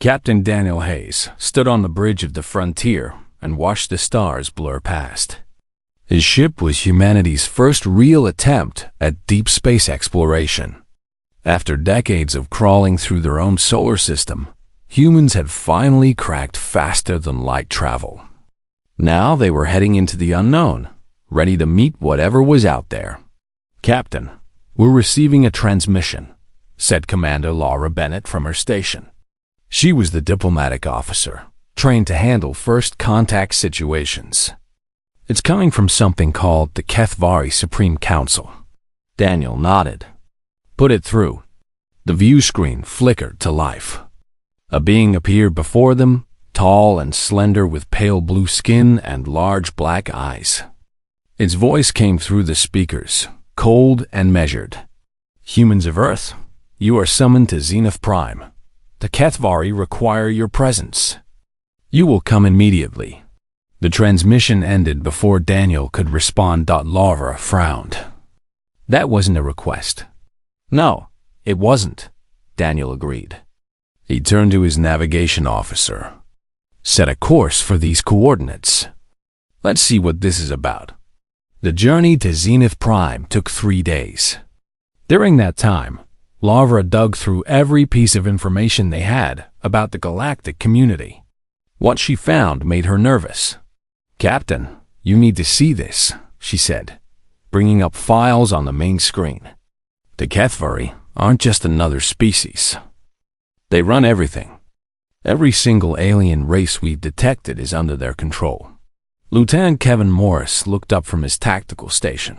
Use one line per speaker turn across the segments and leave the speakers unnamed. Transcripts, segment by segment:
Captain Daniel Hayes stood on the bridge of the frontier and watched the stars blur past. His ship was humanity's first real attempt at deep space exploration. After decades of crawling through their own solar system, humans had finally cracked faster-than-light travel. Now they were heading into the unknown, ready to meet whatever was out there. "Captain, we're receiving a transmission," said Commander Laura Bennett from her station. She was the diplomatic officer, trained to handle first-contact situations. "It's coming from something called the HFY Supreme Council." Daniel nodded. "Put it through." The view screen flickered to life. A being appeared before them, tall and slender with pale blue skin and large black eyes. Its voice came through the speakers, cold and measured. "Humans of Earth, you are summoned to Zenith Prime. The HFY require your presence. You will come immediately." The transmission ended before Daniel could respond. Laura frowned. "That wasn't a request." "No, it wasn't," Daniel agreed. He turned to his navigation officer. "Set a course for these coordinates. Let's see what this is about." The journey to Zenith Prime took 3 days. During that time, Laura dug through every piece of information they had about the galactic community. What she found made her nervous. "Captain, you need to see this," she said, bringing up files on the main screen. "The HFY aren't just another species. They run everything. Every single alien race we've detected is under their control." Lieutenant Kevin Morris looked up from his tactical station.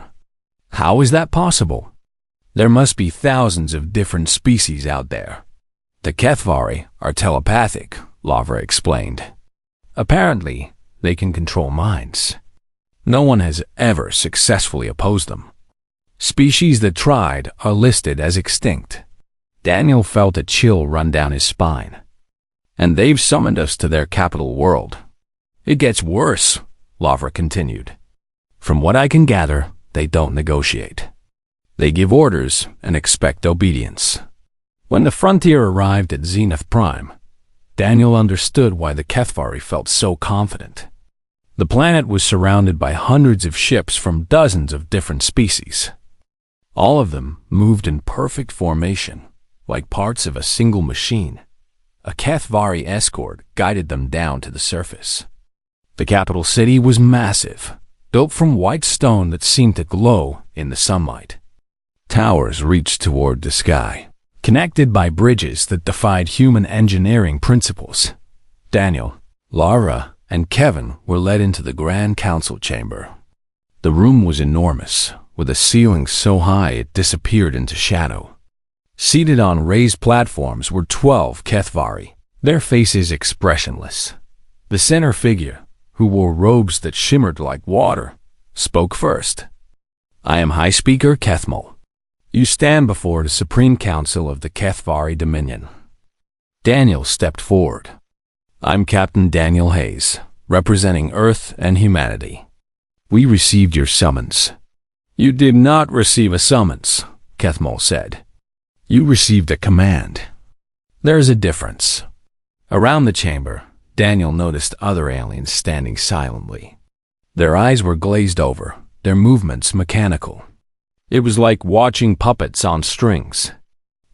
"How is that possible?" "There must be thousands of different species out there. The HFY are telepathic," Laura explained. "Apparently, they can control minds. No one has ever successfully opposed them. Species that tried are listed as extinct." Daniel felt a chill run down his spine. "And they've summoned us to their capital world." "It gets worse," Laura continued. "From what I can gather, they don't negotiate. They give orders and expect obedience." When the frontier arrived at Zenith Prime, Daniel understood why the HFY felt so confident. The planet was surrounded by hundreds of ships from dozens of different species. All of them moved in perfect formation, like parts of a single machine. A HFY escort guided them down to the surface. The capital city was massive, built from white stone that seemed to glow in the sunlight. Towers reached toward the sky, connected by bridges that defied human engineering principles. Daniel, Laura, and Kevin were led into the Grand Council chamber. The room was enormous, with a ceiling so high it disappeared into shadow. Seated on raised platforms were 12 HFY, their faces expressionless. The center figure, who wore robes that shimmered like water, spoke first. "I am High Speaker Kethmal. You stand before the Supreme Council of the HFY Dominion." Daniel stepped forward. "I'm Captain Daniel Hayes, representing Earth and humanity. We received your summons." "You did not receive a summons," Kethmal said. "You received a command." "There's a difference." Around the chamber, Daniel noticed other aliens standing silently. Their eyes were glazed over, their movements mechanical. It was like watching puppets on strings.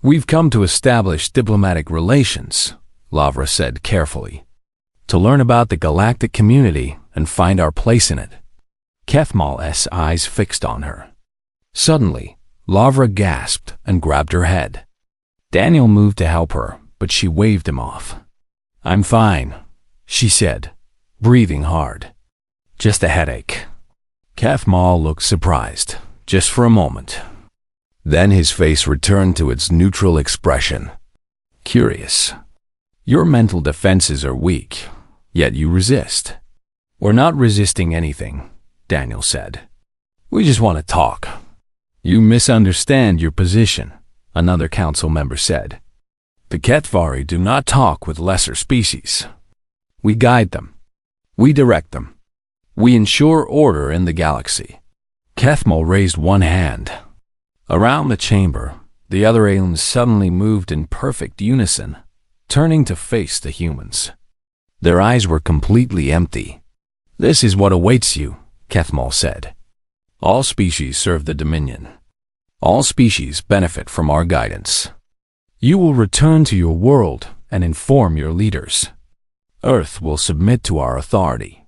"We've come to establish diplomatic relations," Laura said carefully, "to learn about the galactic community and find our place in it." Kethmal's eyes fixed on her. Suddenly, Laura gasped and grabbed her head. Daniel moved to help her, but she waved him off. "I'm fine," she said, breathing hard. "Just a headache." Kethmal looked surprised. Just for a moment. Then his face returned to its neutral expression. "Curious. Your mental defenses are weak, yet you resist." "We're not resisting anything," Daniel said. "We just want to talk." "You misunderstand your position," another council member said. "The HFY do not talk with lesser species. We guide them. We direct them. We ensure order in the galaxy." Kethmal raised one hand. Around the chamber, the other aliens suddenly moved in perfect unison. turning to face the humans. Their eyes were completely empty. "This is what awaits you," Kethmal said. "All species serve the Dominion. All species benefit from our guidance. You will return to your world and inform your leaders. Earth will submit to our authority.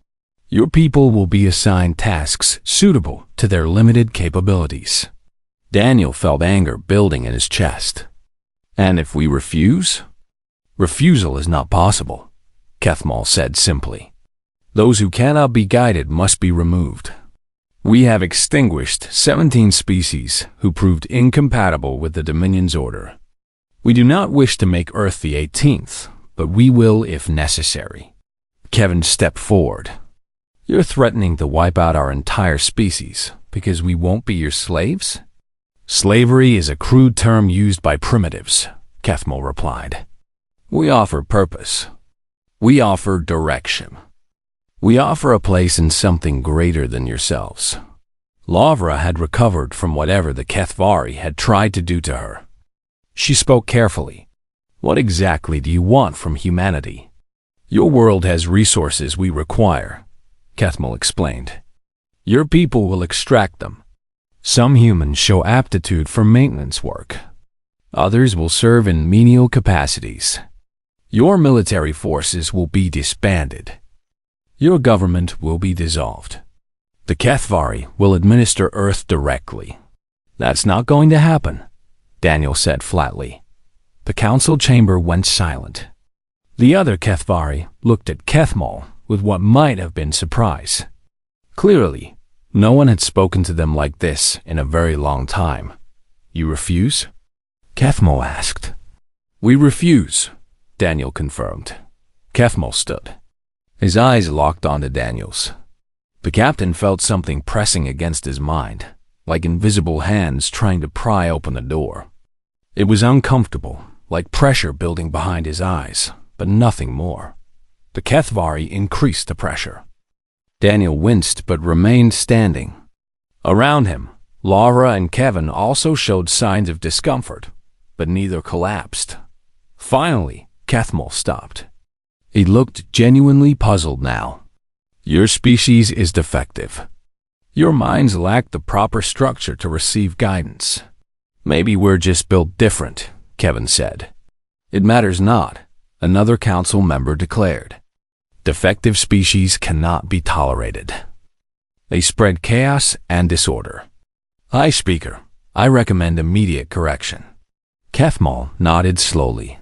Your people will be assigned tasks suitable to their limited capabilities." Daniel felt anger building in his chest. "And if we refuse?" "Refusal is not possible," Kethmal said simply. "Those who cannot be guided must be removed. We have extinguished 17 species who proved incompatible with the Dominion's order. We do not wish to make Earth the 18th, but we will if necessary." Kevin stepped forward. "You're threatening to wipe out our entire species because we won't be your slaves?" "Slavery is a crude term used by primitives," Kethmal replied. "We offer purpose. We offer direction. We offer a place in something greater than yourselves." Lavra had recovered from whatever the Kethvari had tried to do to her. She spoke carefully. "What exactly do you want from humanity?" "Your world has resources we require," Kethmal explained. "Your people will extract them. Some humans show aptitude for maintenance work. Others will serve in menial capacities. Your military forces will be disbanded. Your government will be dissolved. The Kethvari will administer Earth directly." "That's not going to happen," Daniel said flatly. The council chamber went silent. The other Kethvari looked at Kethmal with what might have been surprise. Clearly, no one had spoken to them like this in a very long time. "You refuse?" Kethmal asked. "We refuse," Daniel confirmed. Kethmal stood. His eyes locked onto Daniel's. The captain felt something pressing against his mind, like invisible hands trying to pry open the door. It was uncomfortable, like pressure building behind his eyes, but nothing more. The Kethvari increased the pressure. Daniel winced but remained standing. Around him, Laura and Kevin also showed signs of discomfort, but neither collapsed. Finally, Kethmal stopped. He looked genuinely puzzled now. "Your species is defective. Your minds lack the proper structure to receive guidance. Maybe we're just built different," Kevin said. "It matters not," another council member declared. "Defective species cannot be tolerated. They spread chaos and disorder. High Speaker, I recommend immediate correction." Kethmal nodded slowly.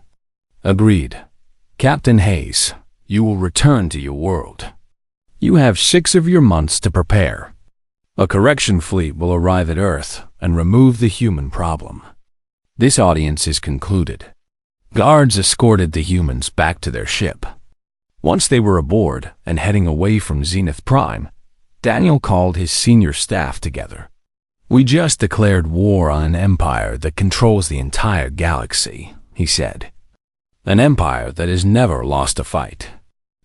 "Agreed. Captain Hayes, you will return to your world. You have 6 of your months to prepare. A correction fleet will arrive at Earth and remove the human problem." This audience is concluded. Guards escorted the humans back to their ship. Once they were aboard and heading away from Zenith Prime, Daniel called his senior staff together. "We just declared war on an empire that controls the entire galaxy," he said. "An empire that has never lost a fight.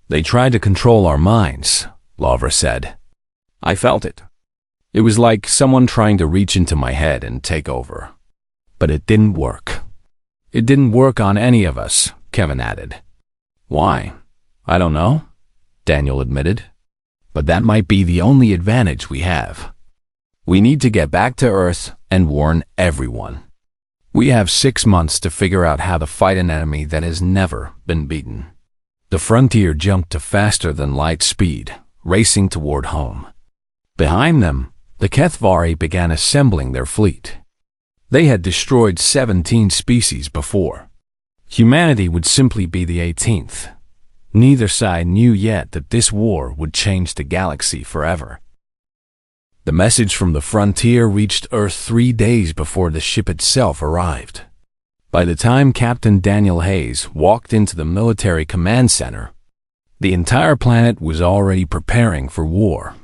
They tried to control our minds," Lavra said. "I felt it. It was like someone trying to reach into my head and take over. But it didn't work." "It didn't work on any of us," Kevin added. "Why? I don't know," Daniel admitted. "But that might be the only advantage we have. We need to get back to Earth and warn everyone. We have 6 months to figure out how to fight an enemy that has never been beaten." The frontier jumped to faster than light speed, racing toward home. Behind them, the Kethvari began assembling their fleet. They had destroyed 17 species before. Humanity would simply be the 18th. Neither side knew yet that this war would change the galaxy forever. The message from the frontier reached Earth 3 days before the ship itself arrived. By the time Captain Daniel Hayes walked into the military command center, the entire planet was already preparing for war.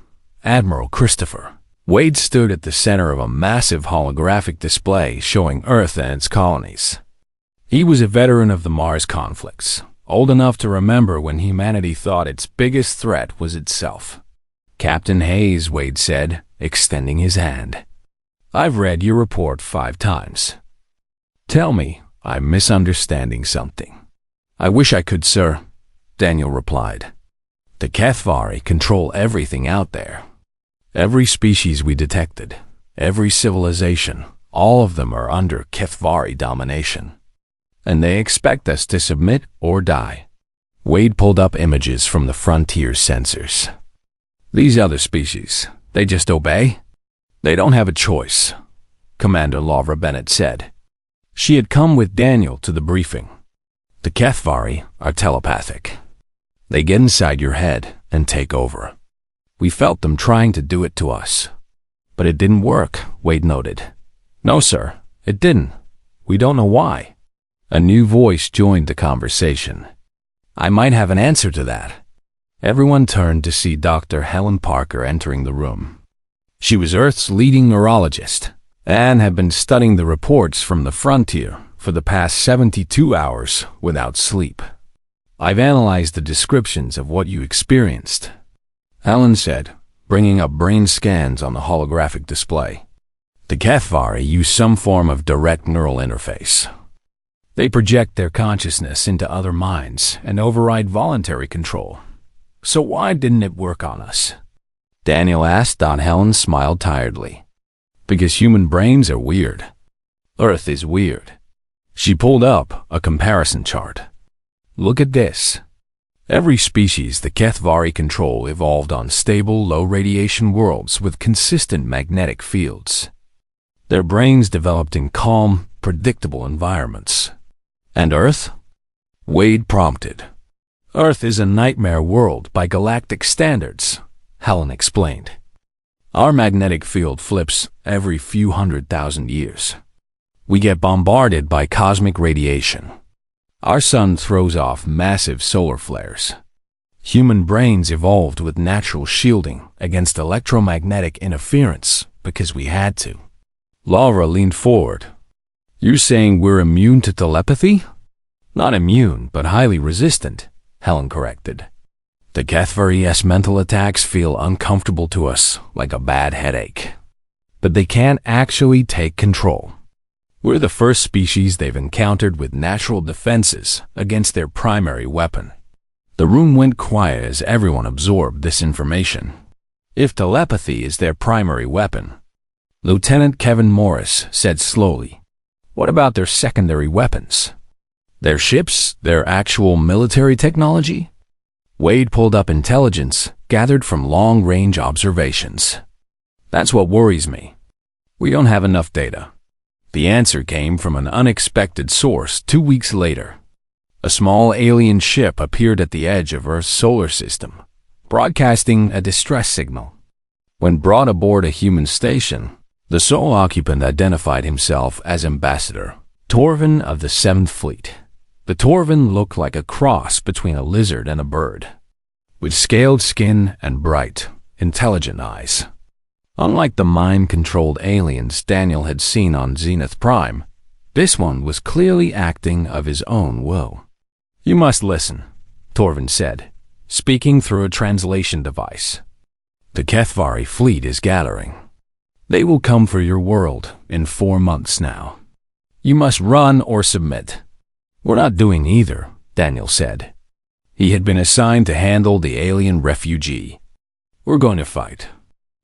Admiral Christopher Wade stood at the center of a massive holographic display showing Earth and its colonies. He was a veteran of the Mars conflicts, old enough to remember when humanity thought its biggest threat was itself. "Captain Hayes," Wade said, extending his hand. "I've read your report 5 times. Tell me I'm misunderstanding something. I wish I could, sir, Daniel replied. The HFY control everything out there. Every species we detected, every civilization, all of them are under HFY domination. And they expect us to submit or die. Wade pulled up images from the Frontier sensors. These other species, they just obey? They don't have a choice, Commander Laura Bennett said. She had come with Daniel to the briefing. The HFY are telepathic. They get inside your head and take over. We felt them trying to do it to us. But it didn't work, Wade noted. No, sir, it didn't. We don't know why. A new voice joined the conversation. I might have an answer to that. Everyone turned to see Dr. Helen Parker entering the room. She was Earth's leading neurologist and had been studying the reports from the Frontier for the past 72 hours without sleep. I've analyzed the descriptions of what you experienced, Helen said, bringing up brain scans on the holographic display. The HFY use some form of direct neural interface. They project their consciousness into other minds and override voluntary control. So why didn't it work on us? Daniel asked. Helen smiled tiredly. Because human brains are weird. Earth is weird. She pulled up a comparison chart. Look at this. Every species the HFY control evolved on stable, low-radiation worlds with consistent magnetic fields. Their brains developed in calm, predictable environments. And Earth? Wade prompted. Earth is a nightmare world by galactic standards, Helen explained. Our magnetic field flips every few 100,000 years. We get bombarded by cosmic radiation. Our sun throws off massive solar flares. Human brains evolved with natural shielding against electromagnetic interference because we had to. Laura leaned forward. You're saying we're immune to telepathy? Not immune, but highly resistant, Helen corrected. The HFY's mental attacks feel uncomfortable to us, like a bad headache. But they can't actually take control. We're the first species they've encountered with natural defenses against their primary weapon. The room went quiet as everyone absorbed this information. If telepathy is their primary weapon, Lieutenant Kevin Morris said slowly, what about their secondary weapons? Their ships, their actual military technology? Wade pulled up intelligence gathered from long-range observations. That's what worries me. We don't have enough data. The answer came from an unexpected source 2 weeks later. A small alien ship appeared at the edge of Earth's solar system, broadcasting a distress signal. When brought aboard a human station, the sole occupant identified himself as Ambassador Torvin of the 7th Fleet. The Torvin looked like a cross between a lizard and a bird, with scaled skin and bright, intelligent eyes. Unlike the mind-controlled aliens Daniel had seen on Zenith Prime, this one was clearly acting of his own will. You must listen, Torvin said, speaking through a translation device. The HFY fleet is gathering. They will come for your world in 4 months now. You must run or submit. We're not doing either, Daniel said. He had been assigned to handle the alien refugee. We're going to fight.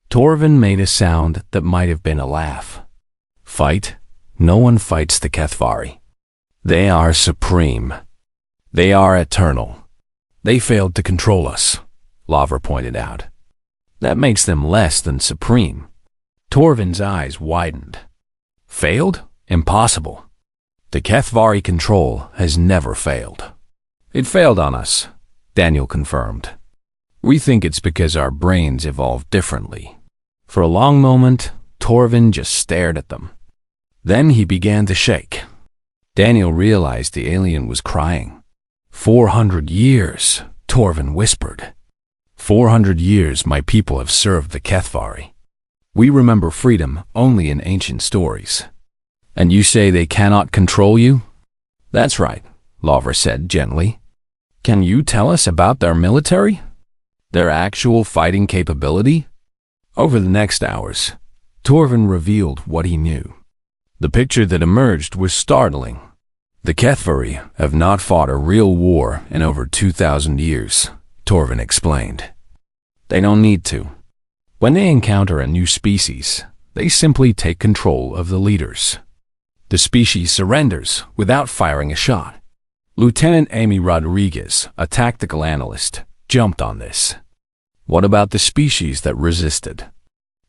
Torvin made a sound that might have been a laugh. Fight? No one fights the HFY. They are supreme. They are eternal. They failed to control us, Laura pointed out. That makes them less than supreme. Torvin's eyes widened. Failed? Impossible. The HFY control has never failed. It failed on us, Daniel confirmed. We think it's because our brains evolved differently. For a long moment, Torvin just stared at them. Then he began to shake. Daniel realized the alien was crying. 400 years, Torvin whispered. 400 years my people have served the HFY. We remember freedom only in ancient stories. And you say they cannot control you? That's right, Laura said gently. Can you tell us about their military? Their actual fighting capability? Over the next hours, Torvin revealed what he knew. The picture that emerged was startling. The Kethvari have not fought a real war in over 2,000 years, Torvin explained. They don't need to. When they encounter a new species, they simply take control of the leaders. The species surrenders without firing a shot. Lieutenant Amy Rodriguez, a tactical analyst, jumped on this. What about the species that resisted?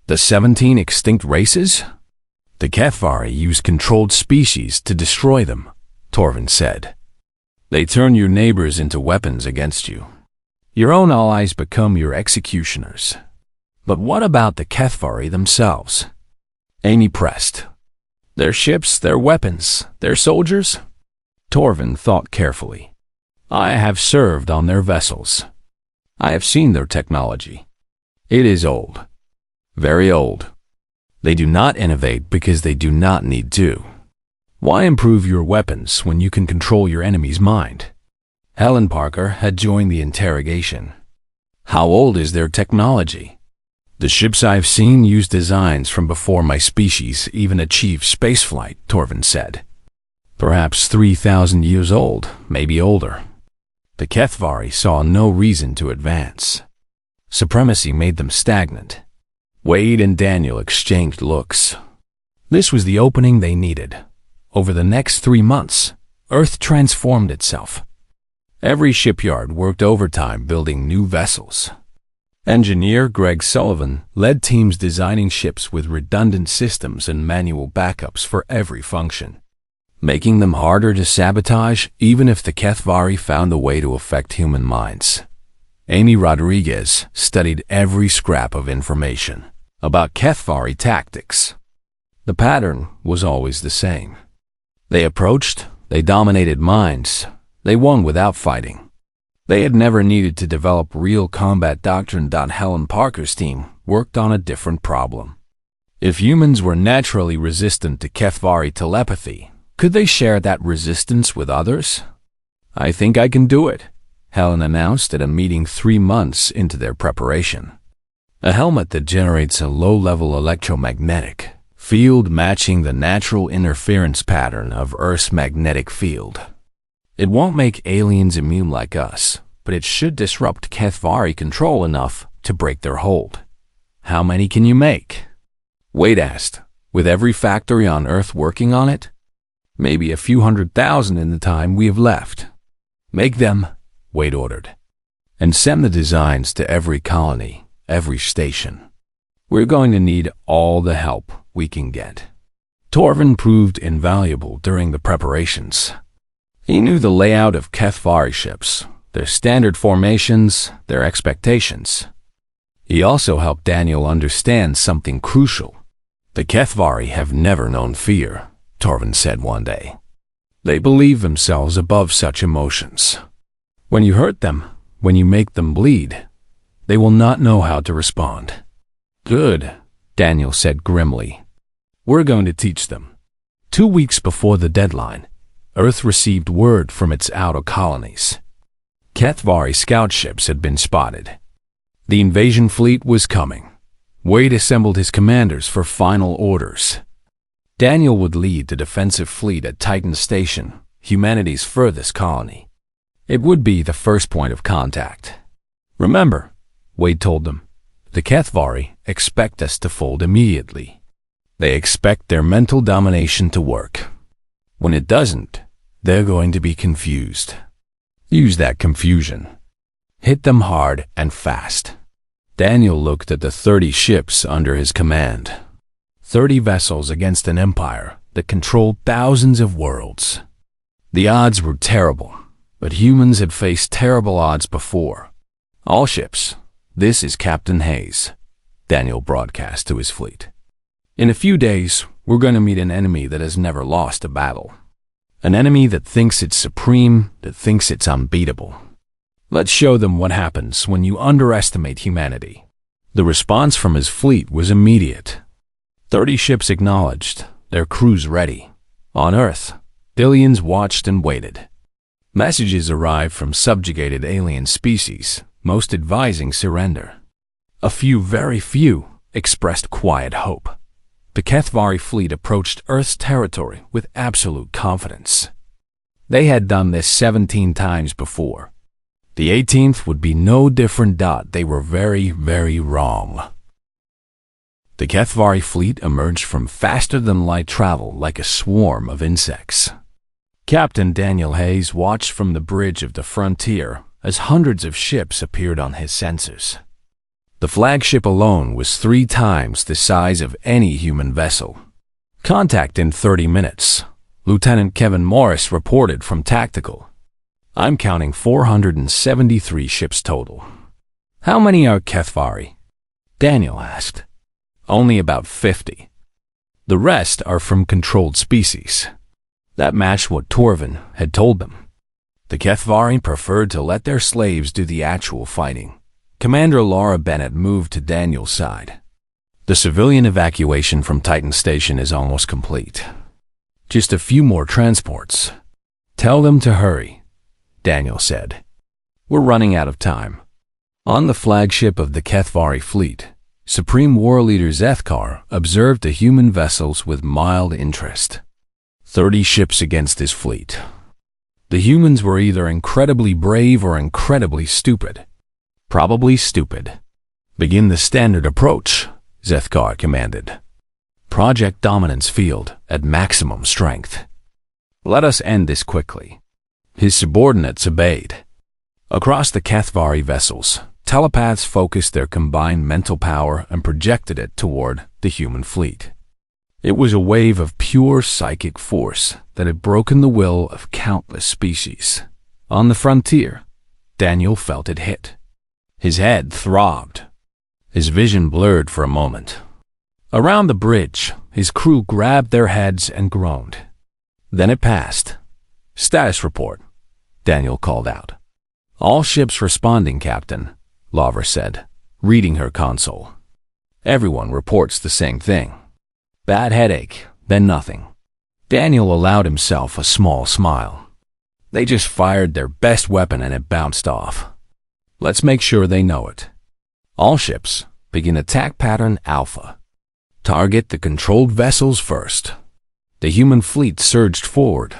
The 17 extinct races? The Kethvari use controlled species to destroy them, Torvin said. They turn your neighbors into weapons against you. Your own allies become your executioners. But what about the Kethvari themselves? Amy pressed. Their ships, their weapons, their soldiers? Torvin thought carefully. I have served on their vessels. I have seen their technology. It is old. Very old. They do not innovate because they do not need to. Why improve your weapons when you can control your enemy's mind? Helen Parker had joined the interrogation. How old is their technology? The ships I've seen use designs from before my species even achieved spaceflight, Torvin said. Perhaps 3,000 years old, maybe older. The Kethvari saw no reason to advance. Supremacy made them stagnant. Wade and Daniel exchanged looks. This was the opening they needed. Over the next 3 months, Earth transformed itself. Every shipyard worked overtime building new vessels. Engineer Greg Sullivan led teams designing ships with redundant systems and manual backups for every function, making them harder to sabotage even if the Kethvari found a way to affect human minds. Amy Rodriguez studied every scrap of information about Kethvari tactics. The pattern was always the same. They approached, they dominated minds, they won without fighting. They had never needed to develop real combat doctrine. Helen Parker's team worked on a different problem. If humans were naturally resistant to Kethvari telepathy, could they share that resistance with others? I think I can do it, Helen announced at a meeting 3 months into their preparation. A helmet that generates a low-level electromagnetic field matching the natural interference pattern of Earth's magnetic field. It won't make aliens immune like us, but it should disrupt Kethvari control enough to break their hold. How many can you make? Wade asked, with every factory on Earth working on it? Maybe a few 100,000 in the time we have left. Make them, Wade ordered, and send the designs to every colony, every station. We're going to need all the help we can get. Torvin proved invaluable during the preparations. He knew the layout of Kethvari ships, their standard formations, their expectations. He also helped Daniel understand something crucial. The Kethvari have never known fear, Torvin said one day. They believe themselves above such emotions. When you hurt them, when you make them bleed, they will not know how to respond. Good, Daniel said grimly. We're going to teach them. 2 weeks before the deadline, Earth received word from its outer colonies. Kethvari scout ships had been spotted. The invasion fleet was coming. Wade assembled his commanders for final orders. Daniel would lead the defensive fleet at Titan Station, humanity's furthest colony. It would be the first point of contact. Remember, Wade told them, the Kethvari expect us to fold immediately. They expect their mental domination to work. When it doesn't, they're going to be confused. Use that confusion. Hit them hard and fast. Daniel looked at the 30 ships under his command. 30 vessels against an empire that controlled thousands of worlds. The odds were terrible, but humans had faced terrible odds before. All ships, this is Captain Hayes, Daniel broadcast to his fleet. In a few days, we're going to meet an enemy that has never lost a battle. An enemy that thinks it's supreme, that thinks it's unbeatable. Let's show them what happens when you underestimate humanity. The response from his fleet was immediate. 30 ships acknowledged, their crews ready. On Earth, billions watched and waited. Messages arrived from subjugated alien species, most advising surrender. A few, very few, expressed quiet hope. The Kethvari fleet approached Earth's territory with absolute confidence. They had done this 17 times before. The 18th would be no different. They were very, very wrong. The HFY fleet emerged from faster-than-light travel like a swarm of insects. Captain Daniel Hayes watched from the bridge of the frontier as hundreds of ships appeared on his sensors. The flagship alone was 3 times the size of any human vessel. Contact in 30 minutes. Lieutenant Kevin Morris reported from Tactical. I'm counting 473 ships total. How many are HFY? Daniel asked. Only about 50. The rest are from controlled species. That matched what Torvin had told them. The HFY preferred to let their slaves do the actual fighting. Commander Laura Bennett moved to Daniel's side. The civilian evacuation from Titan Station is almost complete. Just a few more transports. Tell them to hurry, Daniel said. We're running out of time. On the flagship of the HFY fleet, Supreme War Leader Zethkar observed the human vessels with mild interest. 30 ships against his fleet. The humans were either incredibly brave or incredibly stupid. Probably stupid. Begin the standard approach, Zethkar commanded. Project Dominance Field at maximum strength. Let us end this quickly. His subordinates obeyed. Across the HFY vessels, telepaths focused their combined mental power and projected it toward the human fleet. It was a wave of pure psychic force that had broken the will of countless species. On the frontier, Daniel felt it hit. His head throbbed. His vision blurred for a moment. Around the bridge, his crew grabbed their heads and groaned. Then it passed. Status report, Daniel called out. All ships responding, Captain, Lavra said, reading her console. Everyone reports the same thing. Bad headache, then nothing. Daniel allowed himself a small smile. They just fired their best weapon and it bounced off. Let's make sure they know it. All ships, begin attack pattern Alpha. Target the controlled vessels first. The human fleet surged forward.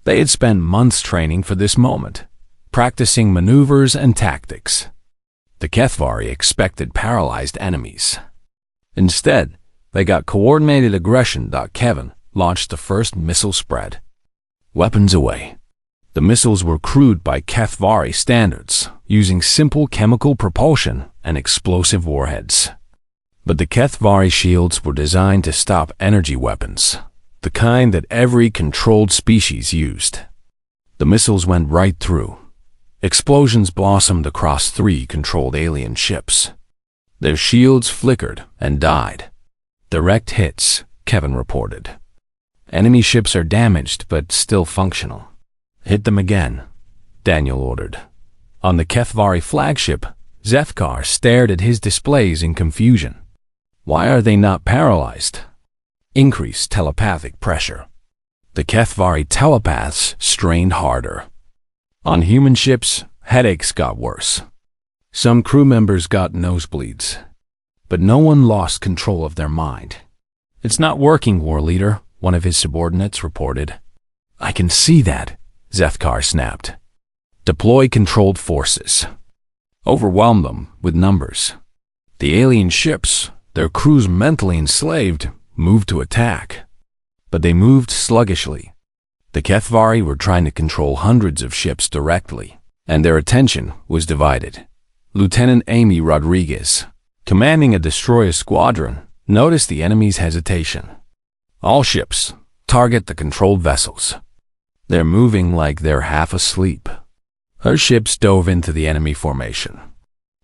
They had spent months training for this moment, practicing maneuvers and tactics. The HFY expected paralyzed enemies. Instead, they got coordinated aggression. Kevin launched the first missile spread. Weapons away. The missiles were crewed by HFY standards, using simple chemical propulsion and explosive warheads. But the HFY shields were designed to stop energy weapons, the kind that every controlled species used. The missiles went right through. Explosions blossomed across 3 controlled alien ships. Their shields flickered and died. Direct hits, Kevin reported. Enemy ships are damaged but still functional. Hit them again, Daniel ordered. On the HFY flagship, Zethkar stared at his displays in confusion. Why are they not paralyzed? Increased telepathic pressure. The HFY telepaths strained harder. On human ships, headaches got worse. Some crew members got nosebleeds. But no one lost control of their mind. It's not working, War Leader, one of his subordinates reported. I can see that, Zethkar snapped. Deploy controlled forces. Overwhelm them with numbers. The alien ships, their crews mentally enslaved, moved to attack. But they moved sluggishly. The HFY were trying to control hundreds of ships directly, and their attention was divided. Lieutenant Amy Rodriguez, commanding a destroyer squadron, noticed the enemy's hesitation. All ships, target the controlled vessels. They're moving like they're half asleep. Her ships dove into the enemy formation.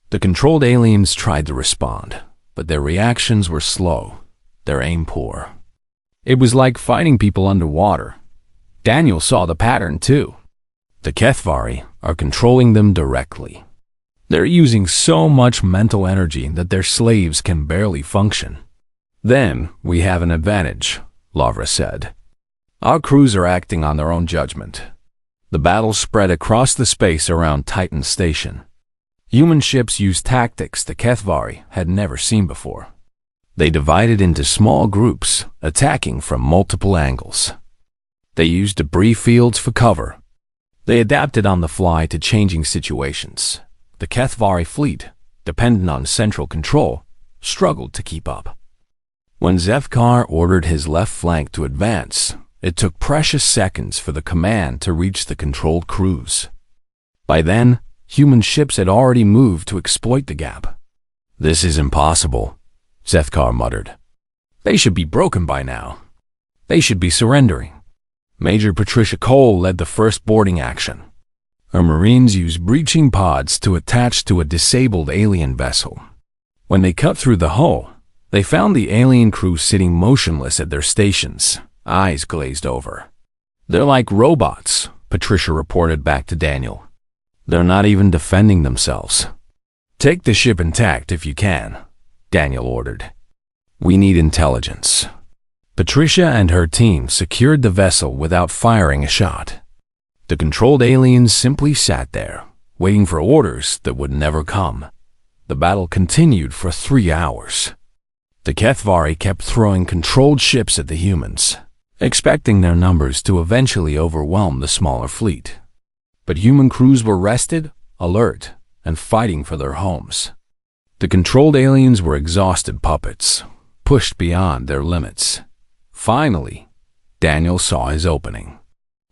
The controlled aliens tried to respond, but their reactions were slow, their aim poor. It was like fighting people underwater. Daniel saw the pattern too. The HFY are controlling them directly. They're using so much mental energy that their slaves can barely function. Then we have an advantage, Lavra said. Our crews are acting on their own judgment. The battle spread across the space around Titan Station. Human ships used tactics the HFY had never seen before. They divided into small groups, attacking from multiple angles. They used debris fields for cover. They adapted on the fly to changing situations. The HFY fleet, dependent on central control, struggled to keep up. When Zethkar ordered his left flank to advance, it took precious seconds for the command to reach the controlled crews. By then, human ships had already moved to exploit the gap. "This is impossible," Zethkar muttered. "They should be broken by now. They should be surrendering." Major Patricia Cole led the first boarding action. Her Marines used breaching pods to attach to a disabled alien vessel. When they cut through the hull, they found the alien crew sitting motionless at their stations, eyes glazed over. "They're like robots," Patricia reported back to Daniel. "They're not even defending themselves." "Take the ship intact if you can," Daniel ordered. "We need intelligence." Patricia and her team secured the vessel without firing a shot. The controlled aliens simply sat there, waiting for orders that would never come. The battle continued for 3 hours. The HFY kept throwing controlled ships at the humans, expecting their numbers to eventually overwhelm the smaller fleet. But human crews were rested, alert, and fighting for their homes. The controlled aliens were exhausted puppets, pushed beyond their limits. Finally, Daniel saw his opening.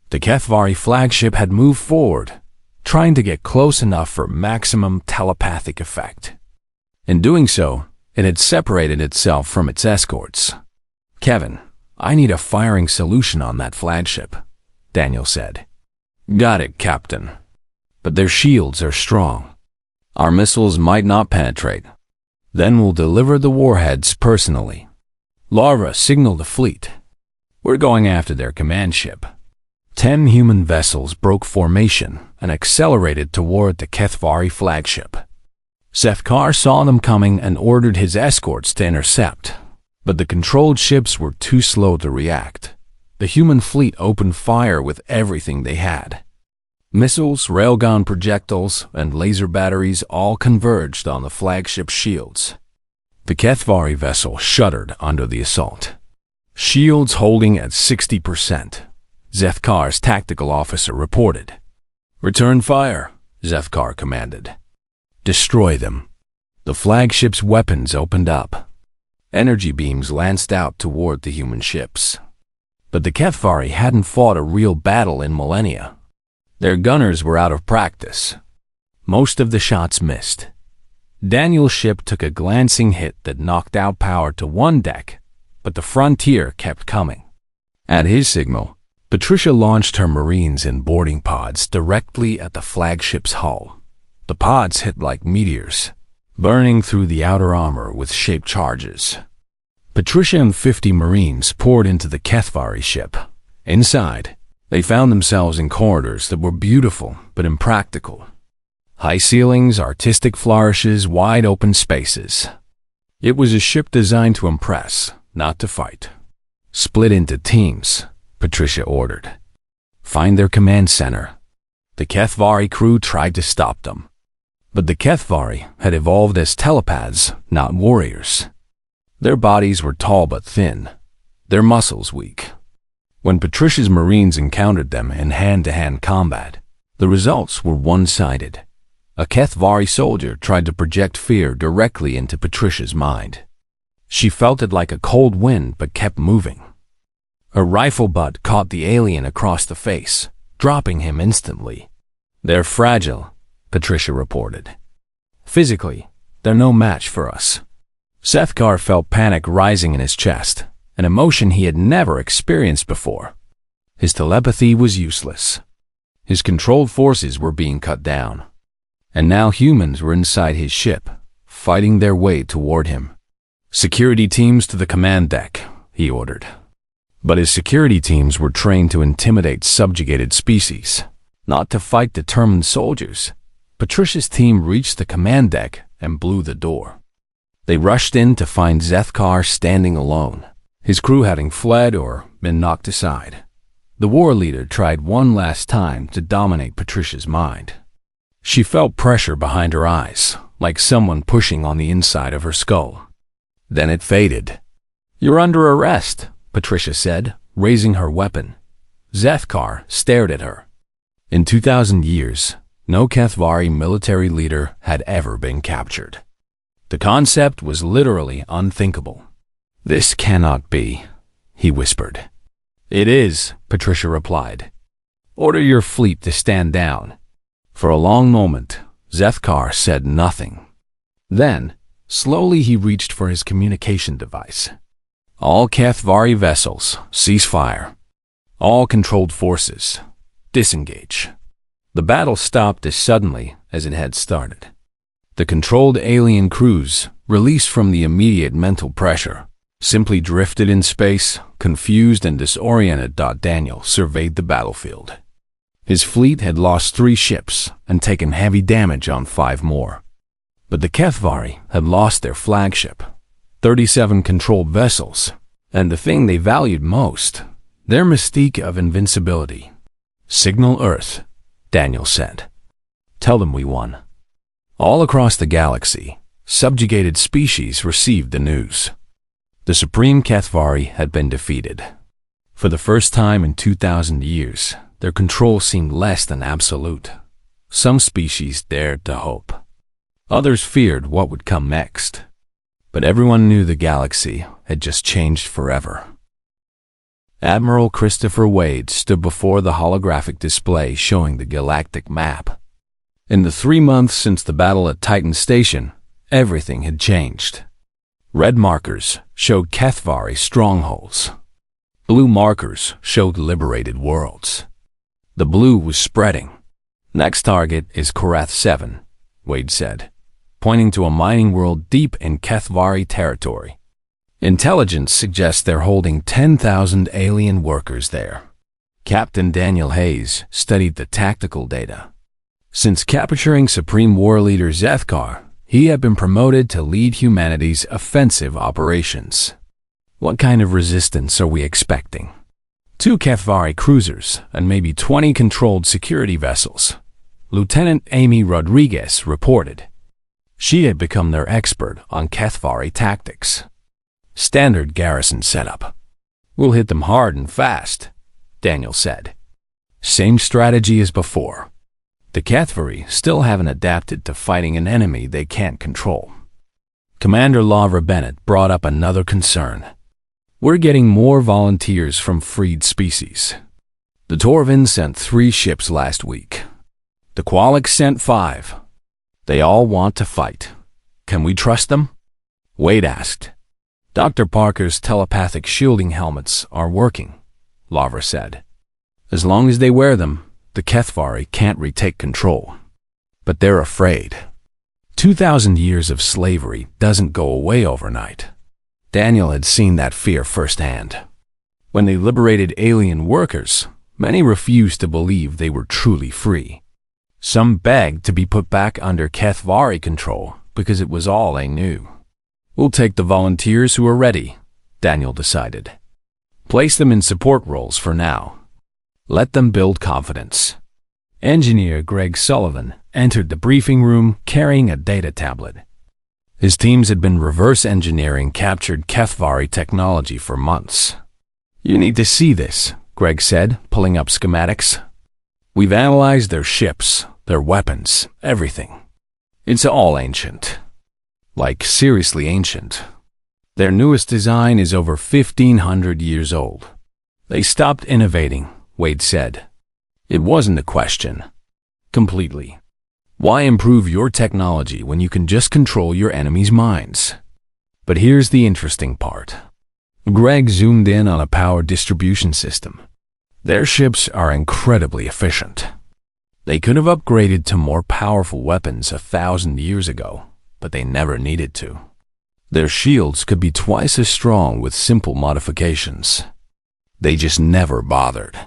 The HFY flagship had moved forward, trying to get close enough for maximum telepathic effect. In doing so, it had separated itself from its escorts. "Kevin, I need a firing solution on that flagship," Daniel said. "Got it, Captain. But their shields are strong. Our missiles might not penetrate. Then we'll deliver the warheads personally." Larva signaled the fleet. "We're going after their command ship." 10 human vessels broke formation and accelerated toward the HFY flagship. Zethkar saw them coming and ordered his escorts to intercept, but the controlled ships were too slow to react. The human fleet opened fire with everything they had. Missiles, railgun projectiles, and laser batteries all converged on the flagship's shields. The HFY vessel shuddered under the assault. "Shields holding at 60%. Zethkar's tactical officer reported. "Return fire," Zethkar commanded. "Destroy them." The flagship's weapons opened up. Energy beams lanced out toward the human ships. But the HFY hadn't fought a real battle in millennia. Their gunners were out of practice. Most of the shots missed. Daniel's ship took a glancing hit that knocked out power to one deck, but the Frontier kept coming. At his signal, Patricia launched her Marines in boarding pods directly at the flagship's hull. The pods hit like meteors, burning through the outer armor with shaped charges. Patricia and 50 Marines poured into the HFY ship. Inside, they found themselves in corridors that were beautiful but impractical. High ceilings, artistic flourishes, wide open spaces. It was a ship designed to impress, not to fight. "Split into teams," Patricia ordered. "Find their command center." The HFY crew tried to stop them. But the HFY had evolved as telepaths, not warriors. Their bodies were tall but thin, their muscles weak. When Patricia's Marines encountered them in hand-to-hand combat, the results were one-sided. A HFY soldier tried to project fear directly into Patricia's mind. She felt it like a cold wind but kept moving. Her rifle butt caught the alien across the face, dropping him instantly. "They're fragile," Patricia reported. "Physically, they're no match for us." Zethkar felt panic rising in his chest, an emotion he had never experienced before. His telepathy was useless. His controlled forces were being cut down. And now humans were inside his ship, fighting their way toward him. "Security teams to the command deck," he ordered. But his security teams were trained to intimidate subjugated species, not to fight determined soldiers. Patricia's team reached the command deck and blew the door. They rushed in to find Zethkar standing alone, his crew having fled or been knocked aside. The war leader tried one last time to dominate Patricia's mind. She felt pressure behind her eyes, like someone pushing on the inside of her skull. Then it faded. "You're under arrest," Patricia said, raising her weapon. Zethkar stared at her. In 2,000 years, no Kethvari military leader had ever been captured. The concept was literally unthinkable. "This cannot be," he whispered. "It is," Patricia replied. "Order your fleet to stand down." For a long moment, Zethkar said nothing. Then, slowly he reached for his communication device. "All Kethvari vessels, cease fire. All controlled forces, disengage." The battle stopped as suddenly as it had started. The controlled alien crews, released from the immediate mental pressure, simply drifted in space, confused and disoriented. Daniel surveyed the battlefield. His fleet had lost 3 ships and taken heavy damage on 5 more. But the Kethvari had lost their flagship, 37 controlled vessels, and the thing they valued most, their mystique of invincibility. "Signal Earth," Daniel said. "Tell them we won." All across the galaxy, subjugated species received the news. The Supreme Kethvari had been defeated. For the first time in 2,000 years, their control seemed less than absolute. Some species dared to hope. Others feared what would come next. But everyone knew the galaxy had just changed forever. Admiral Christopher Wade stood before the holographic display showing the galactic map. In the 3 months since the battle at Titan Station, everything had changed. Red markers showed Kethvari strongholds. Blue markers showed liberated worlds. The blue was spreading. "Next target is Korath 7, Wade said, pointing to a mining world deep in Kethvari territory. "Intelligence suggests they're holding 10,000 alien workers there." Captain Daniel Hayes studied the tactical data. Since capturing Supreme War Leader Zethkar, he had been promoted to lead humanity's offensive operations. "What kind of resistance are we expecting?" 2 Kethvari cruisers and maybe 20 controlled security vessels, Lieutenant Amy Rodriguez reported. She had become their expert on Kethvari tactics. "Standard garrison setup. We'll hit them hard and fast," Daniel said. "Same strategy as before. The Kethvari still haven't adapted to fighting an enemy they can't control." Commander Lavra Bennett brought up another concern. "We're getting more volunteers from freed species. The Torvin sent 3 ships last week. The Qualics sent 5. They all want to fight. Can we trust them?" Wade asked. "Dr. Parker's telepathic shielding helmets are working," Lavra said. "As long as they wear them, the Kethvari can't retake control. But they're afraid. 2,000 years of slavery doesn't go away overnight." Daniel had seen that fear firsthand. When they liberated alien workers, many refused to believe they were truly free. Some begged to be put back under Kethvari control because it was all they knew. "We'll take the volunteers who are ready," Daniel decided. "Place them in support roles for now. Let them build confidence." Engineer Greg Sullivan entered the briefing room carrying a data tablet. His teams had been reverse engineering captured Kethvari technology for months. "You need to see this," Greg said, pulling up schematics. "We've analyzed their ships, their weapons, everything. It's all ancient. Like, seriously ancient. Their newest design is over 1,500 years old. They stopped innovating," Wade said. "It wasn't a question. Completely. Why improve your technology when you can just control your enemies' minds?" But here's the interesting part. Greg zoomed in on a power distribution system. Their ships are incredibly efficient. They could have upgraded to more powerful weapons 1,000 years ago, but they never needed to. Their shields could be twice as strong with simple modifications. They just never bothered.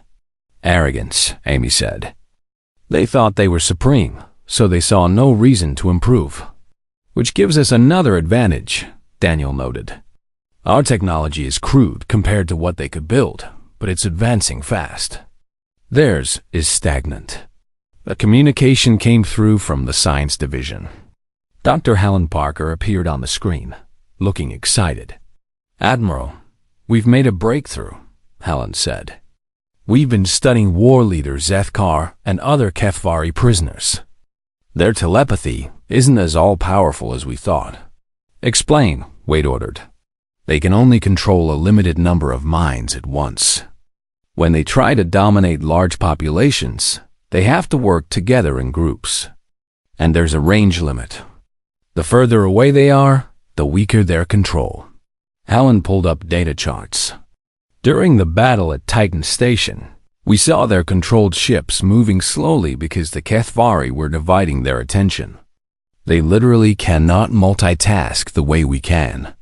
"Arrogance," Amy said. "They thought they were supreme, so they saw no reason to improve." "Which gives us another advantage," Daniel noted. "Our technology is crude compared to what they could build, but it's advancing fast. Theirs is stagnant." A communication came through from the science division. Dr. Helen Parker appeared on the screen, looking excited. "Admiral, we've made a breakthrough," Helen said. We've been studying war leader Zethkar and other Kethvari prisoners. Their telepathy isn't as all-powerful as we thought. Explain, Wade ordered. They can only control a limited number of minds at once. When they try to dominate large populations, they have to work together in groups. And there's a range limit. The further away they are, the weaker their control. Helen pulled up data charts. During the battle at Titan Station, we saw their controlled ships moving slowly because the Kethvari were dividing their attention. They literally cannot multitask the way we can.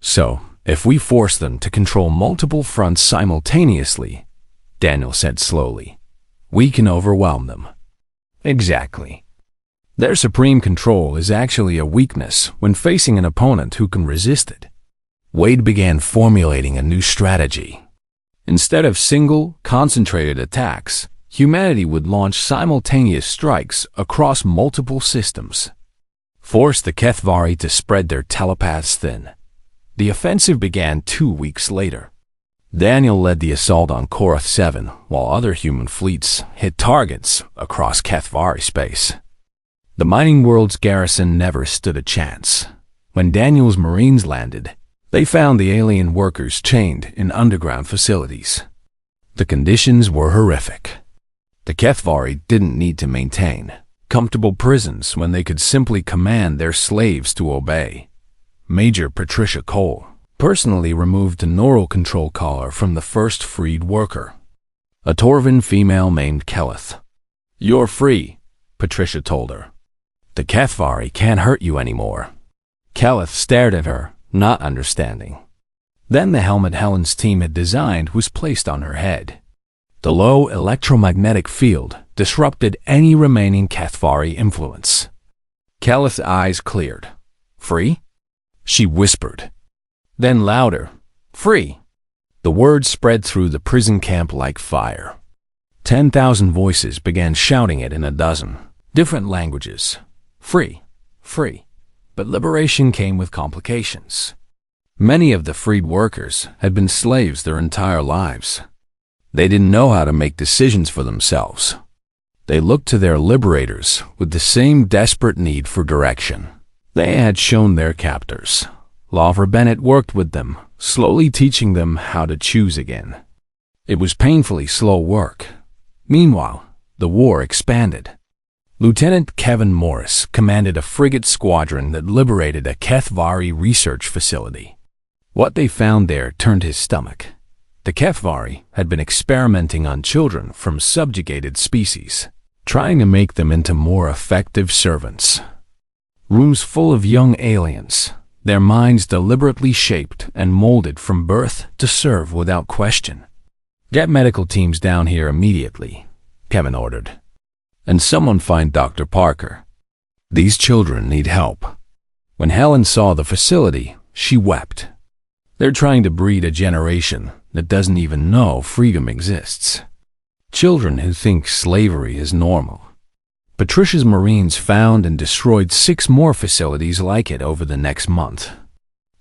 So, if we force them to control multiple fronts simultaneously, Daniel said slowly, we can overwhelm them. Exactly. Their supreme control is actually a weakness when facing an opponent who can resist it. Wade began formulating a new strategy. Instead of single, concentrated attacks, humanity would launch simultaneous strikes across multiple systems. Force the Kethvari to spread their telepaths thin. The offensive began 2 weeks later. Daniel led the assault on Korath 7, while other human fleets hit targets across Kethvari space. The mining world's garrison never stood a chance. When Daniel's Marines landed, they found the alien workers chained in underground facilities. The conditions were horrific. The Kethvari didn't need to maintain comfortable prisons when they could simply command their slaves to obey. Major Patricia Cole personally removed the neural control collar from the first freed worker, a Torvan female named Keleth. You're free, Patricia told her. The Kethvari can't hurt you anymore. Keleth stared at her, not understanding. Then the helmet Helen's team had designed was placed on her head. The low electromagnetic field disrupted any remaining Kethvari influence. Keleth's eyes cleared. Free? She whispered. Then louder. Free. The word spread through the prison camp like fire. 10,000 voices began shouting it in a dozen different languages. Free. Free. But liberation came with complications. Many of the freed workers had been slaves their entire lives. They didn't know how to make decisions for themselves. They looked to their liberators with the same desperate need for direction. They had shown their captors. Laura Bennett worked with them, slowly teaching them how to choose again. It was painfully slow work. Meanwhile, the war expanded. Lieutenant Kevin Morris commanded a frigate squadron that liberated a Kethvari research facility. What they found there turned his stomach. The Kethvari had been experimenting on children from subjugated species, trying to make them into more effective servants. Rooms full of young aliens, their minds deliberately shaped and molded from birth to serve without question. Get medical teams down here immediately, Kevin ordered. And someone find Dr. Parker. These children need help. When Helen saw the facility, she wept. They're trying to breed a generation that doesn't even know freedom exists. Children who think slavery is normal. Patricia's Marines found and destroyed 6 more facilities like it over the next month.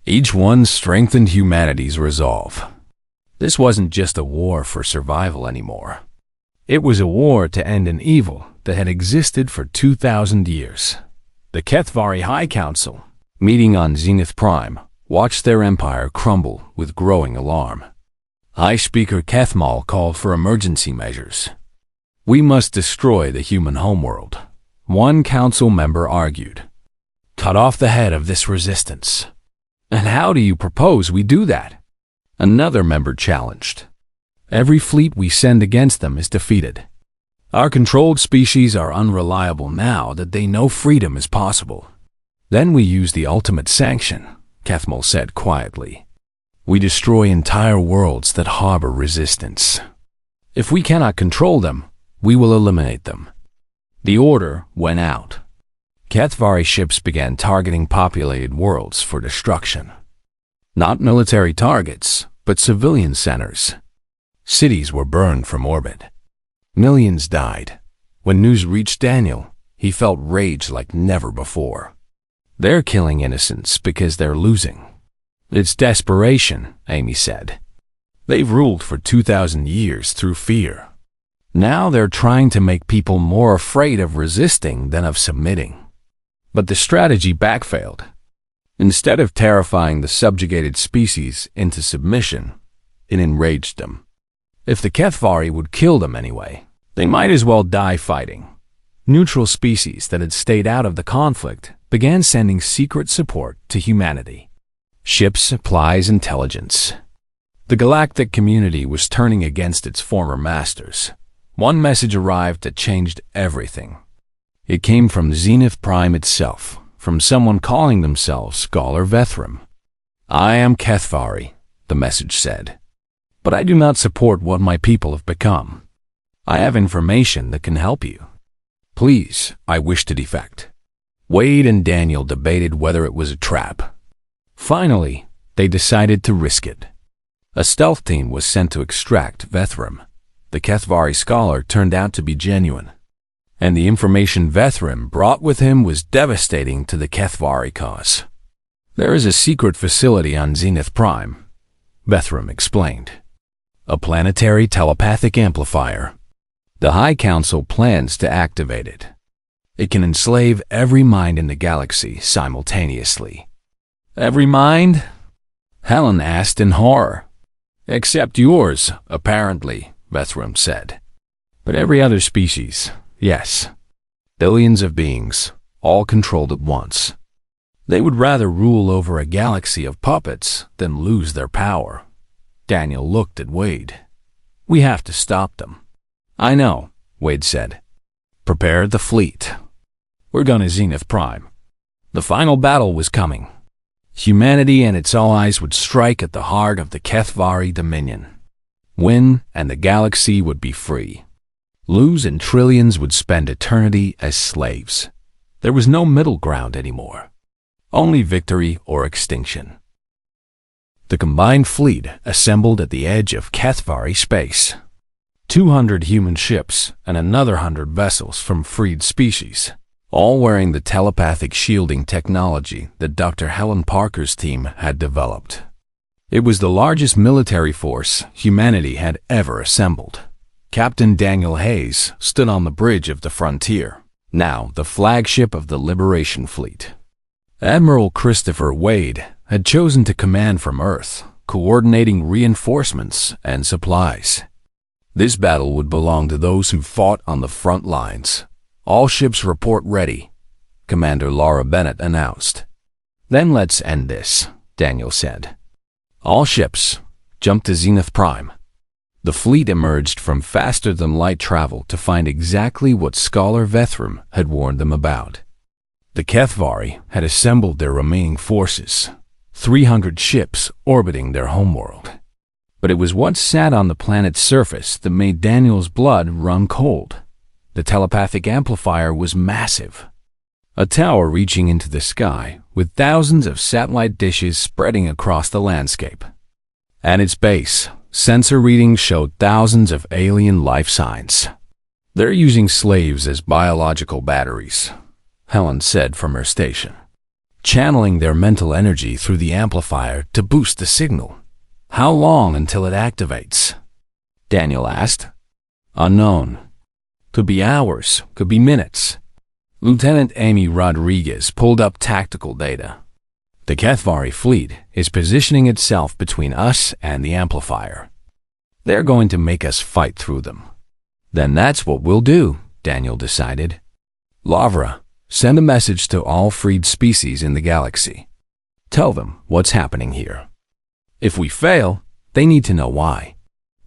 Each one strengthened humanity's resolve. This wasn't just a war for survival anymore. It was a war to end an evil that had existed for 2,000 years. The Kethvari High Council, meeting on Zenith Prime, watched their empire crumble with growing alarm. High Speaker Kethmal called for emergency measures. We must destroy the human homeworld, one council member argued. Cut off the head of this resistance. And how do you propose we do that? Another member challenged. Every fleet we send against them is defeated. Our controlled species are unreliable now that they know freedom is possible. Then we use the ultimate sanction, Kethmal said quietly. We destroy entire worlds that harbor resistance. If we cannot control them, we will eliminate them. The order went out. Kethvari ships began targeting populated worlds for destruction. Not military targets, but civilian centers. Cities were burned from orbit. Millions died. When news reached Daniel, he felt rage like never before. They're killing innocents because they're losing. It's desperation, Amy said. They've ruled for 2,000 years through fear. Now they're trying to make people more afraid of resisting than of submitting. But the strategy backfired. Instead of terrifying the subjugated species into submission, it enraged them. If the HFY would kill them anyway, they might as well die fighting. Neutral species that had stayed out of the conflict began sending secret support to humanity. Ships, supplies, intelligence. The galactic community was turning against its former masters. One message arrived that changed everything. It came from Zenith Prime itself, from someone calling themselves Scholar Vethram. "I am HFY," the message said, "but I do not support what my people have become. I have information that can help you. Please, I wish to defect." Wade and Daniel debated whether it was a trap. Finally, they decided to risk it. A stealth team was sent to extract Vethram. The HFY scholar turned out to be genuine, and the information Vethram brought with him was devastating to the HFY cause. "There is a secret facility on Zenith Prime," Vethram explained. "A planetary telepathic amplifier. The High Council plans to activate it. It can enslave every mind in the galaxy simultaneously." "Every mind?" Helen asked in horror. "Except yours, apparently," Vethram said. "But every other species, yes. Billions of beings, all controlled at once. They would rather rule over a galaxy of puppets than lose their power." Daniel looked at Wade. "We have to stop them." "I know," Wade said. "Prepare the fleet. We're going to Zenith Prime." The final battle was coming. Humanity and its allies would strike at the heart of the HFY Dominion. Win, and the galaxy would be free. Lose, and trillions would spend eternity as slaves. There was no middle ground anymore. Only victory or extinction. The combined fleet assembled at the edge of HFY space. 200 human ships and another 100 vessels from freed species, all wearing the telepathic shielding technology that Dr. Helen Parker's team had developed. It was the largest military force humanity had ever assembled. Captain Daniel Hayes stood on the bridge of the Frontier, now the flagship of the Liberation Fleet. Admiral Christopher Wade had chosen to command from Earth, coordinating reinforcements and supplies. This battle would belong to those who fought on the front lines. "All ships report ready," Commander Laura Bennett announced. "Then let's end this," Daniel said. "All ships, jump to Zenith Prime." The fleet emerged from faster-than-light travel to find exactly what Scholar Vethram had warned them about. The HFY had assembled their remaining forces, 300 ships orbiting their homeworld. But it was what sat on the planet's surface that made Daniel's blood run cold. The telepathic amplifier was massive. A tower reaching into the sky, with thousands of satellite dishes spreading across the landscape. At its base, sensor readings showed thousands of alien life signs. "They're using slaves as biological batteries," Helen said from her station. "Channeling their mental energy through the amplifier to boost the signal. How long until it activates?" Daniel asked. "Unknown. Could be hours, could be minutes." Lieutenant Amy Rodriguez pulled up tactical data. "The HFY fleet is positioning itself between us and the amplifier. They're going to make us fight through them." "Then that's what we'll do," Daniel decided. "Lavra, send a message to all freed species in the galaxy. Tell them what's happening here. If we fail, they need to know why."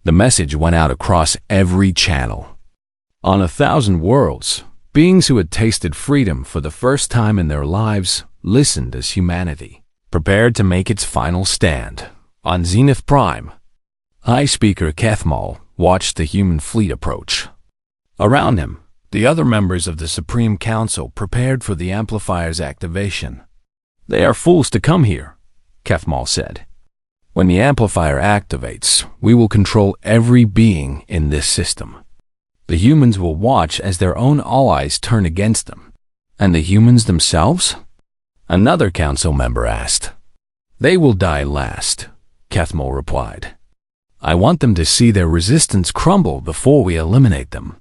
The message went out across every channel. On 1,000 worlds, beings who had tasted freedom for the first time in their lives listened as humanity prepared to make its final stand. On Zenith Prime, High Speaker Kethmal watched the human fleet approach. Around him, the other members of the Supreme Council prepared for the amplifier's activation. "They are fools to come here," Kethmal said. "When the amplifier activates, we will control every being in this system. The humans will watch as their own allies turn against them." "And the humans themselves?" Another council member asked. "They will die last," Kethmal replied. I want them to see their resistance crumble before we eliminate them."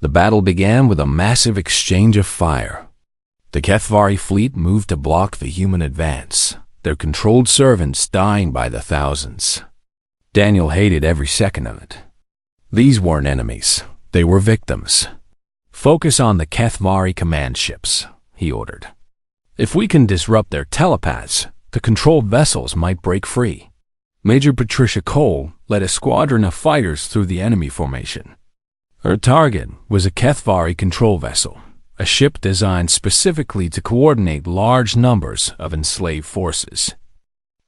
The battle began with a massive exchange of fire. The HFY fleet moved to block the human advance, their controlled servants dying by the thousands. Daniel hated every second of it. These weren't enemies, they were victims. "Focus on the HFY command ships," he ordered. "If we can disrupt their telepaths, the controlled vessels might break free." Major Patricia Cole led a squadron of fighters through the enemy formation. Her target was a HFY control vessel, a ship designed specifically to coordinate large numbers of enslaved forces.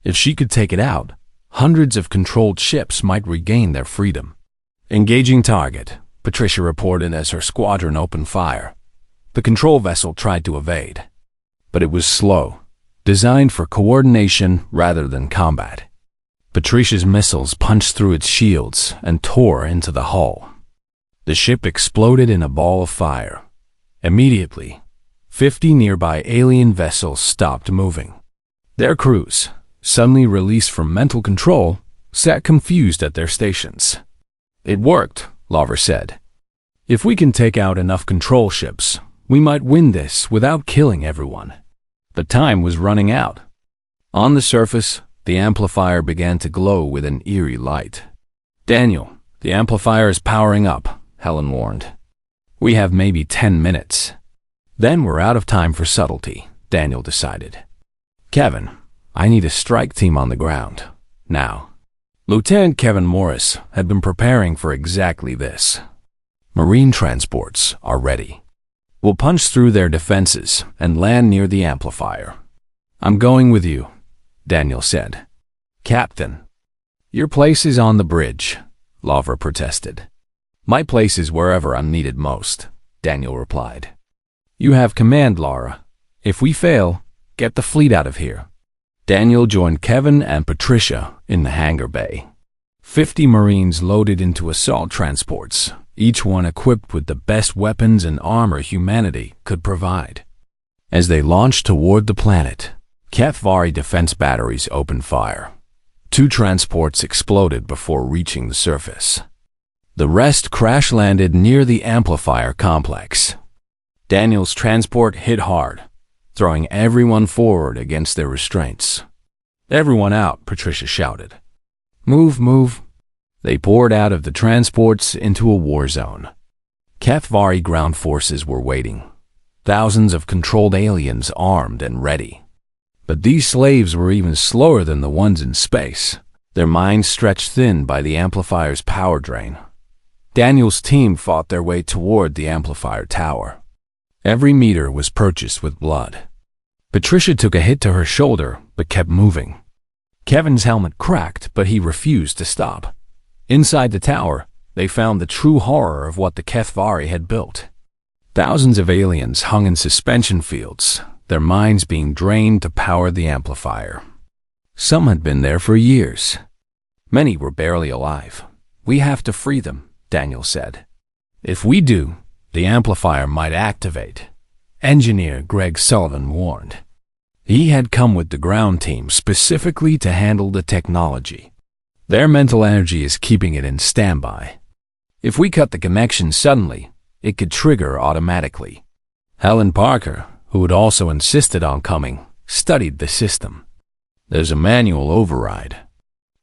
If she could take it out, hundreds of controlled ships might regain their freedom. "Engaging target," Patricia reported as her squadron opened fire. The control vessel tried to evade, but it was slow, designed for coordination rather than combat. Patricia's missiles punched through its shields and tore into the hull. The ship exploded in a ball of fire. Immediately, 50 nearby alien vessels stopped moving. Their crews, suddenly released from mental control, sat confused at their stations. "It worked," Lawver said. "If we can take out enough control ships, we might win this without killing everyone." The time was running out. On the surface, the amplifier began to glow with an eerie light. "Daniel, the amplifier is powering up," Helen warned. "We have maybe 10 minutes. Then we're out of time for subtlety," Daniel decided. "Kevin, I need a strike team on the ground. Now." Lieutenant Kevin Morris had been preparing for exactly this. "Marine transports are ready. We'll punch through their defenses and land near the amplifier." "I'm going with you," Daniel said. "Captain." "Your place is on the bridge," Lawver protested. "My place is wherever I'm needed most," Daniel replied. "You have command, Laura. If we fail, get the fleet out of here." Daniel joined Kevin and Patricia in the hangar bay. 50 Marines loaded into assault transports, each one equipped with the best weapons and armor humanity could provide. As they launched toward the planet, HFY defense batteries opened fire. 2 transports exploded before reaching the surface. The rest crash-landed near the amplifier complex. Daniel's transport hit hard, throwing everyone forward against their restraints. "Everyone out," Patricia shouted. "Move, move." They poured out of the transports into a war zone. HFY ground forces were waiting, thousands of controlled aliens armed and ready. But these slaves were even slower than the ones in space, their minds stretched thin by the amplifier's power drain. Daniel's team fought their way toward the amplifier tower. Every meter was purchased with blood. Patricia took a hit to her shoulder, but kept moving. Kevin's helmet cracked, but he refused to stop. Inside the tower, they found the true horror of what the HFY had built. Thousands of aliens hung in suspension fields, their minds being drained to power the amplifier. Some had been there for years. Many were barely alive. "We have to free them," Daniel said. "If we do, the amplifier might activate," engineer Greg Sullivan warned. He had come with the ground team specifically to handle the technology. Their mental energy is keeping it in standby. If we cut the connection suddenly, it could trigger automatically. Helen Parker, who had also insisted on coming, studied the system. "There's a manual override.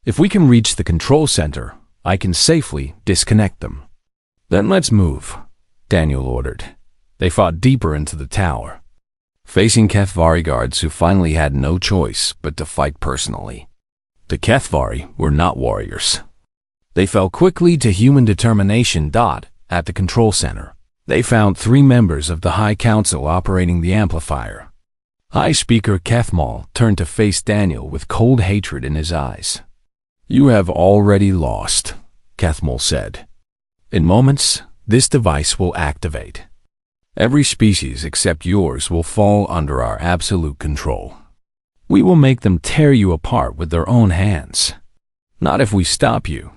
If we can reach the control center, I can safely disconnect them." "Then let's move," Daniel ordered. They fought deeper into the tower, facing HFY guards who finally had no choice but to fight personally. The HFY were not warriors. They fell quickly to human determination. At the control center, they found 3 members of the High Council operating the amplifier. High Speaker Kethmal turned to face Daniel with cold hatred in his eyes. "You have already lost," Kethmal said. "In moments, this device will activate. Every species except yours will fall under our absolute control. We will make them tear you apart with their own hands." "Not if we stop you,"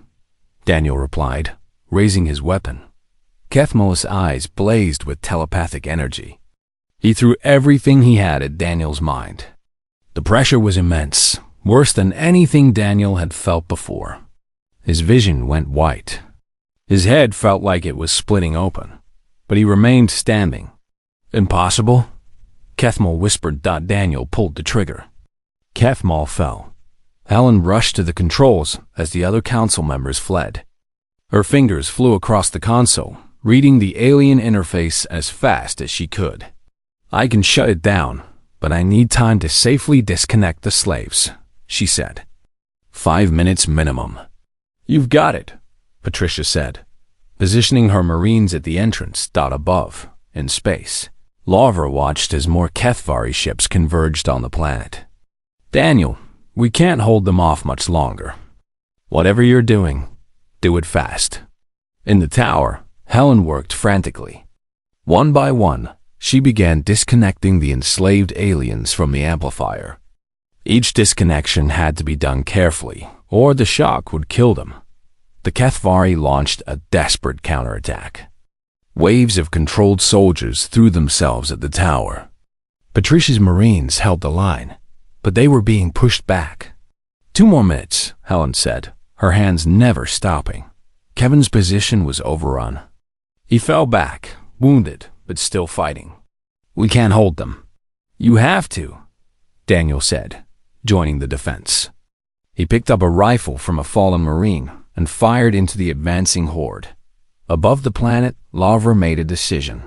Daniel replied, raising his weapon. Kethmal's eyes blazed with telepathic energy. He threw everything he had at Daniel's mind. The pressure was immense, worse than anything Daniel had felt before. His vision went white. His head felt like it was splitting open, but he remained standing. Impossible? Kethmal whispered. Daniel pulled the trigger. Kethmal fell. Helen rushed to the controls as the other council members fled. Her fingers flew across the console, reading the alien interface as fast as she could. I can shut it down, but I need time to safely disconnect the slaves, she said. 5 minutes minimum. You've got it, Patricia said, positioning her Marines at the entrance. Above, in space, Lavra watched as more Kethvari ships converged on the planet. Daniel, we can't hold them off much longer. Whatever you're doing, do it fast. In the tower, Helen worked frantically. One by one, she began disconnecting the enslaved aliens from the amplifier. Each disconnection had to be done carefully, or the shock would kill them. The Kethvari launched a desperate counterattack. Waves of controlled soldiers threw themselves at the tower. Patricia's Marines held the line, but they were being pushed back. 2 more minutes, Helen said, her hands never stopping. Kevin's position was overrun. He fell back, wounded, but still fighting. We can't hold them. You have to, Daniel said, joining the defense. He picked up a rifle from a fallen Marine and fired into the advancing horde. Above the planet, Lavra made a decision.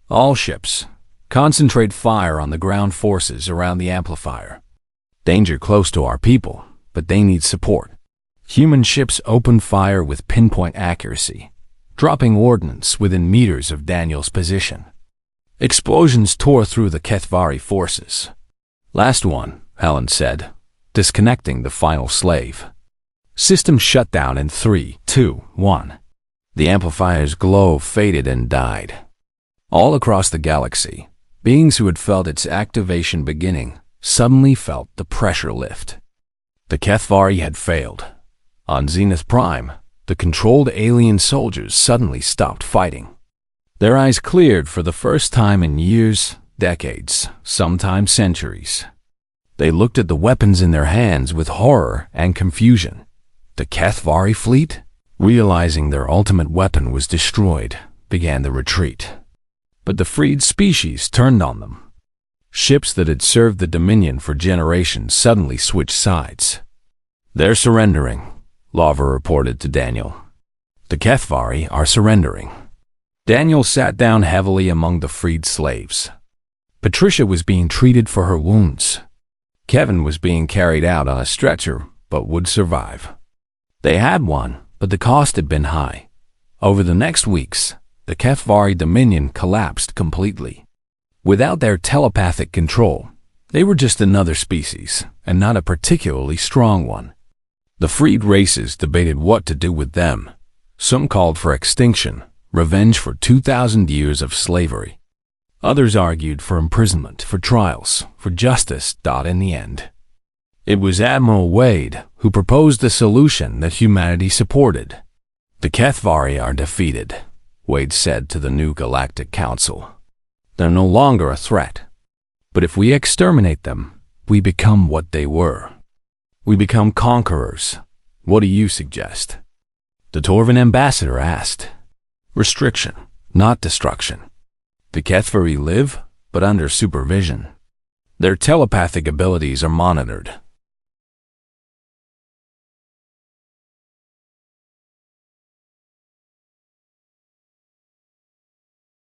All ships, concentrate fire on the ground forces around the amplifier. Danger close to our people, but they need support. Human ships opened fire with pinpoint accuracy, dropping ordnance within meters of Daniel's position. Explosions tore through the Kethvari forces. Last one, Helen said, disconnecting the final slave. System shut down in 3, 2, 1. The amplifier's glow faded and died. All across the galaxy, beings who had felt its activation beginning suddenly felt the pressure lift. The Kethvari had failed. On Zenith Prime, the controlled alien soldiers suddenly stopped fighting. Their eyes cleared for the first time in years, decades, sometimes centuries. They looked at the weapons in their hands with horror and confusion. The Kethvari fleet, realizing their ultimate weapon was destroyed, began the retreat. But the freed species turned on them. Ships that had served the Dominion for generations suddenly switched sides. They're surrendering, Lavra reported to Daniel. The Kethvari are surrendering. Daniel sat down heavily among the freed slaves. Patricia was being treated for her wounds. Kevin was being carried out on a stretcher, but would survive. They had won, but the cost had been high. Over the next weeks, the Kethvari Dominion collapsed completely. Without their telepathic control, they were just another species, and not a particularly strong one. The freed races debated what to do with them. Some called for extinction, revenge for 2,000 years of slavery. Others argued for imprisonment, for trials, for justice. In the end, it was Admiral Wade who proposed the solution that humanity supported. The Kethvari are defeated, Wade said to the new Galactic Council. They're no longer a threat. But if we exterminate them, we become what they were. We become conquerors. What do you suggest? The Torvan ambassador asked. Restriction, not destruction. The Kethvari live, but under supervision. Their telepathic abilities are monitored,